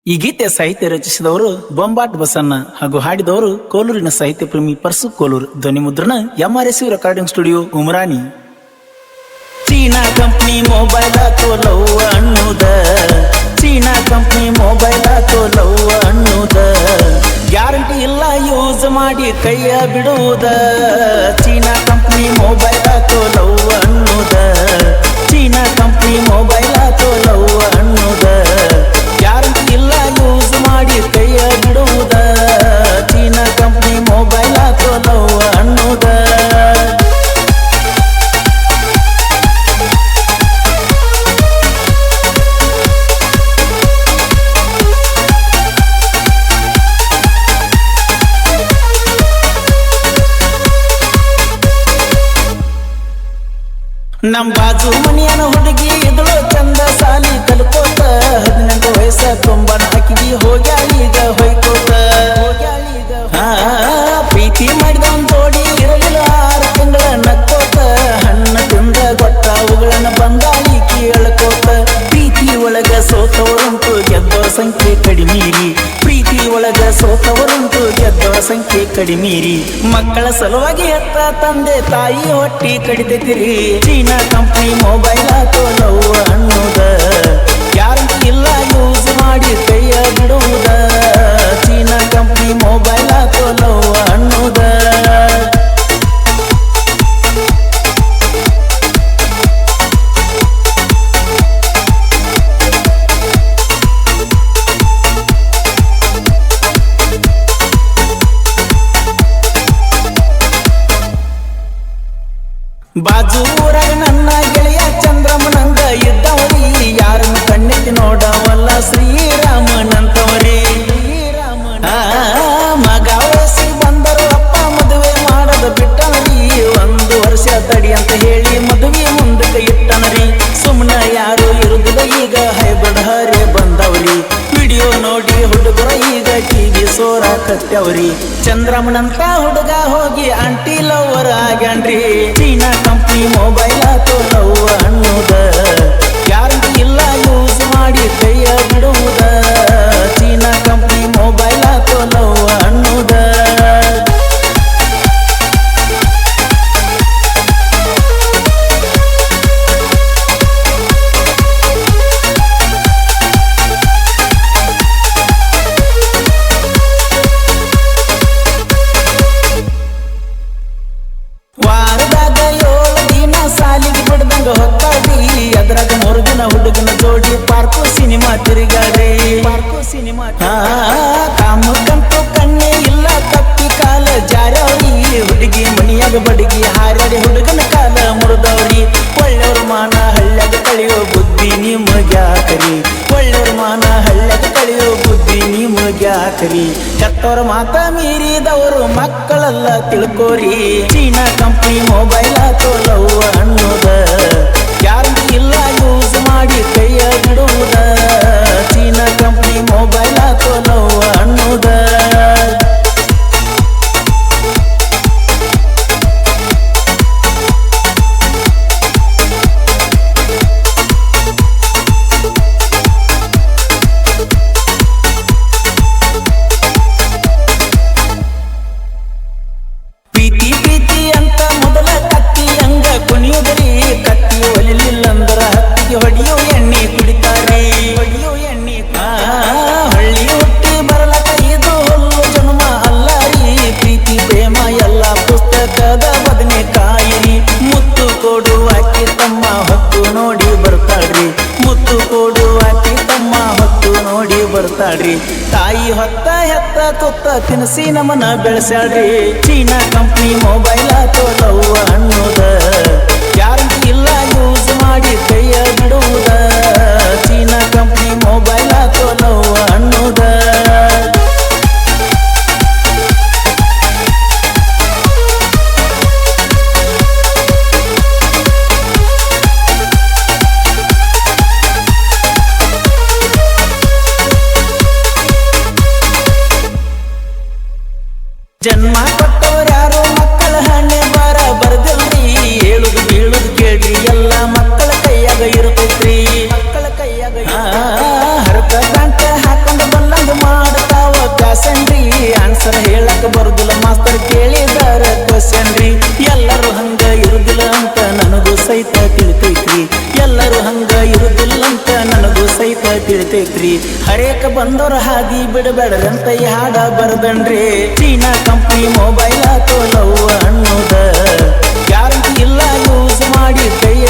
ಈ ಗೀತೆ ಸಾಹಿತ್ಯ ರಚಿಸಿದವರು ಬೊಂಬಾಟ್ ಬಸನ್ನ ಹಾಗೂ ಹಾಡಿದವರು ಕೋಲೂರಿನ ಸಾಹಿತ್ಯ ಪ್ರೇಮಿ ಪರ್ಸು ಕೋಲೂರು. ಧ್ವನಿ ಮುದ್ರಣ MRS recording studio Umarani. China company mobile ತೋಲವ್ವ ಅನ್ನುದ, ಚೀನಾ ಕಂಪ್ನಿ ಮೊಬೈಲ್ ತೋಲವ್ವ ಅನ್ನುದ, ಗ್ಯಾರಂಟಿ ಇಲ್ಲ ಯೂಸ್ ಮಾಡಿ ಕೈಯ ಬಿಡುವುದ. ಚೀನಾ ಕಂಪ್ನಿ ಮೊಬೈಲ್ ತೋಲವ್ವ ಅನ್ನುದ, ಚೀನಾ ಕಂಪ್ನಿ ಮೊಬೈಲ್ ತೋಲವ್ವ ಅನ್ನುದ, ಗ್ಯಾರಂಟಿ ಇಲ್ಲ ಯೂಸ್ ಮಾಡಿ ಕೈಯ ಬಿಡುವುದ. ಚೀನಾ ಕಂಪ್ನಿ ಮೊಬೈಲ್ ತೋಲವ್ವ ಅನ್ನುದ. ನಮ್ ಬಾಜು ಮನಿಯನ ಹುಡುಗಿ ಇದ್ಳು ಚಂದ ಸಾಲಿ ಕಲ್ಕೋತ, 18 ವಯಸ್ಸ ತುಂಬನ ಹಾಕಿಗಿ ಹೋಗ್ಯಾಳ ಈಗ ಹೊಯ್ಕೋತ. ಪ್ರೀತಿ ಮಾಡಿದ ಒಂದ್ ಜೋಡಿ ಇರಲಿಲ್ಲ 6 ತಿಂಗಳ ನಕ್ಕೋತ, ಹಣ್ಣ ತಿಂದ ಗೊಟ್ಟ ಅವುಗಳನ್ನ ಬಂದಾಳಿಕಿ ಎಳ್ಕೋತ. ಪ್ರೀತಿ ಒಳಗ ಸೋತವರುಂಟು ಗೆದ್ದವರ ಸಂಖ್ಯೆ ಕಡಿಮೀರಿ, ಪ್ರೀತಿ ಒಳಗ ಸೋತವರುಂಟು ಗೆದ್ದವರ ಸಂಖ್ಯೆ ಕಡಿಮೀರಿ. ಮಕ್ಕಳ ಸಲುವಾಗಿ ಹೆತ್ತ ತಂದೆ ತಾಯಿ ಹೊಟ್ಟಿ ಕಡಿತೈತಿರಿ. ಚೀನಾ ಕಂಪ್ನಿ ಮೊಬೈಲ್ ತೋಲವ್ವ ಅನ್ನುದ, ಗ್ಯಾರಂಟಿ ಇಲ್ಲ ಯೂಸ್ ಮಾಡಿ ಕೈಯ ಬಿಡುವುದ. ಚೀನಾ ಕಂಪ್ನಿ ಮೊಬೈಲ್ ತೋಲವ್ವ ಅನ್ನುದ. ಬಾಜು ಊರಾಗ ನನ್ನ ಗೆಳೆಯ ಚಂದ್ರಮ್ಮನಂದ ಇದ್ದವರಿ, ಯಾರನ್ನು ಕಣ್ಣೆತ್ತಿ ನೋಡವಲ್ಲ ಶ್ರೀರಾಮನಂತವರಿ. ಮಗ ವಯಸ್ಸಿ ಬಂದರು ಅಪ್ಪ ಮದುವೆ ಮಾಡದ ಬಿಟ್ಟನರಿ, 1 ವರ್ಷ ತಡಿ ಅಂತ ಹೇಳಿ ಮದುವೆ ಮುಂದಕ್ಕೆ ಇಟ್ಟನರಿ. ಸುಮ್ಮನ ಯಾರು ಇರುದಿಲ್ಲ ಈಗ ಹೈಬ್ರಿಡ್ ಹರೇ ಬಂದವ್ರಿ, ವಿಡಿಯೋ ನೋಡಿ ಹುಡುಗರ ಈಗ ಟಿವಿ ಸೋರಾಕತ್ತವ್ರಿ. ಚಂದ್ರಮ್ಮನಂತ ಹುಡುಗ ಹೋಗಿ ಆಂಟಿ ಲವರ್ ಆಗ್ಯಾನ್ರಿ. ಚೀನಾ ಕಂಪ್ನಿ ಮೊಬೈಲ್ ತೋಲವ್ವ ಅನ್ನುದ, ಗ್ಯಾರಂಟಿ ಇಲ್ಲ ಯೂಸ್ ಮಾಡಿ ಕೈಯ ಬಿಡುವುದ. ಚೀನಾ ಕಂಪ್ನಿ ಮೊಬೈಲ್ ತೋಲವ್ವ ಅನ್ನುದ. ವಾರದಾಗ 7 ದಿನ ಸಾಲಿಗೆ ಬಿಡ್ದಂಗ ಹೊಕ್ಕಾಡ್ರಿ, ಅದ್ರಾಗ 3 ದಿನ ಹುಡುಗನ ಜೋಡಿ ಪಾರ್ಕು ಸಿನಿಮಾ ತಿರುಗಾಡ್ರಿ. ಕಾಮಕ್ಕಂತೂ ಕಣ್ಣೆ ಇಲ್ಲ ಕತ್ತಿ ಕಾಲ ಜಾರವ್ರಿ, ಹುಡುಗಿ ಮನಿಯಾಗ ಬಡಗಿ ಹಾರಾಡಿ ಹುಡುಗನ ಕಾಲ ಮುರಿದವ್ರಿ. ಒಳ್ಳೆಯವ್ರ ಮಾನ ಹಳ್ಳ್ಯಾಗ ಕಳೆಯೋ ಬುದ್ಧಿ ನಿಮಗ್ಯಾಕರಿ, ಒಳ್ಳೆಯವ್ರ ಮಾನ ಹಳ್ಳ್ಯಾಗ ಕಳೆಯೋ ಬುದ್ಧಿ ನಿಮಗ್ಯಾಕರಿ. ಕೆಟ್ಟವ್ರ ಮಾತ ಮೀರಿದವರು ಮಕ್ಕಳೆಲ್ಲ ತಿಳ್ಕೋರಿ. ಚೀನಾ ಕಂಪ್ನಿ ಮೊಬೈಲ್ ತೋಲವ್ವ ಅನ್ನುದ, ಗ್ಯಾರಂಟಿ ಇಲ್ಲ ಯೂಸ್ ಮಾಡಿ ಕೈಯ ಬಿಡುವುದ. ಚೀನಾ ಕಂಪ್ನಿ ಮೊಬೈಲ್ ತೋಲವ್ವ ಅನ್ನುದ. ಪ್ರೀತಿ ಪ್ರೀತಿ ಅಂತ ಮೊದಲ ಕತ್ತಿ ಹಂಗ ಕುಣಿಯುದ್ರಿ, ಕತ್ತಿ ಒಲಿಲಿಲ್ಲಂದ್ರ ಹತ್ತಿಗೆ ಹೊಡಿಯೋ ಎಣ್ಣೆ ಕುಡಿತಾರ್ರಿ. ಹಳ್ಳಿ ಹುಟ್ಟಿ ಬರಲಕ ಇದು ಹೊಲ್ಲು ಜನ್ಮ ಅಲ್ಲಾರಿ, ಪ್ರೀತಿ ಪ್ರೇಮ ಎಲ್ಲ ಪುಸ್ತಕದ ಬದನೆಕಾಯಿರಿ. ಮುತ್ತು ಕೊಡುವಾಕಿ ತಮ್ಮ ಹೊತ್ತು ನೋಡಿ ಬರ್ತಾಳ್ರಿ, ಮುತ್ತು ಕೊಡುವಾಕಿ ತಮ್ಮ ಹೊತ್ತು ನೋಡಿ ಬರ್ತಾಳ್ರಿ. ತಾಯಿ ಹೊತ್ತ ಹೆತ್ತ ತುತ್ತ ತಿನ್ನಿಸಿ ನಮ್ಮನ ಬೆಳೆಸ್ಯಾಳ್ರಿ. ಚೀನಾ ಕಂಪ್ನಿ ಮೊಬೈಲ್ ತೋಲವ್ವ ಅನ್ನುದ, ಗ್ಯಾರಂಟಿ ಇಲ್ಲ ಯೂಸ್ ಮಾಡಿ ಕೈಯ ಬಿಡುವುದ. ಚೀನಾ ಕಂಪ್ನಿ ಮೊಬೈಲ್ ತೋಲವ್ವ ಅನ್ನುದ. ಜನ್ಮ ಕೊಟ್ಟವ್ರ್ಯಾರು ಮಕ್ಕಳ ಹಣೆ ಬಾರ ಬರ್ದಿಲ್ರಿ, ಹೇಳುದು ಬೀಳುದು ಕೇಳ್ರಿ ಎಲ್ಲ ಮಕ್ಕಳ ಕೈಯಾಗ ಇರ್ತೈತ್ರಿ. ಹರಕ ಗಂಟೆ ಹಾಕೊಂಡು ಇರುದಿಲ್ಲ ಅಂತ ನನಗೂ ಸಹಿತ ತಿಳಿತೈತ್ರಿ ಎಲ್ಲರೂ ಹಂಗ ಇರುದಿಲ್ಲ ಅಂತ ನನಗೂ ಸಹಿತ ತಿಳಿತೈತ್ರಿ ಹರೇಕ ಬಂದವರ ಹಾದಿ ಬಿಡಬೇಡ್ರಂತ ಈ ಹಾಡ ಬರ್ದನ್ರಿ ಚೀನಾ ಕಂಪ್ನಿ ಮೊಬೈಲ್ ತೋಲವ್ವ ಅನ್ನೋದ ಗ್ಯಾರಂಟಿ ಇಲ್ಲ ಯೂಸ್ ಮಾಡಿ ಕೈಯ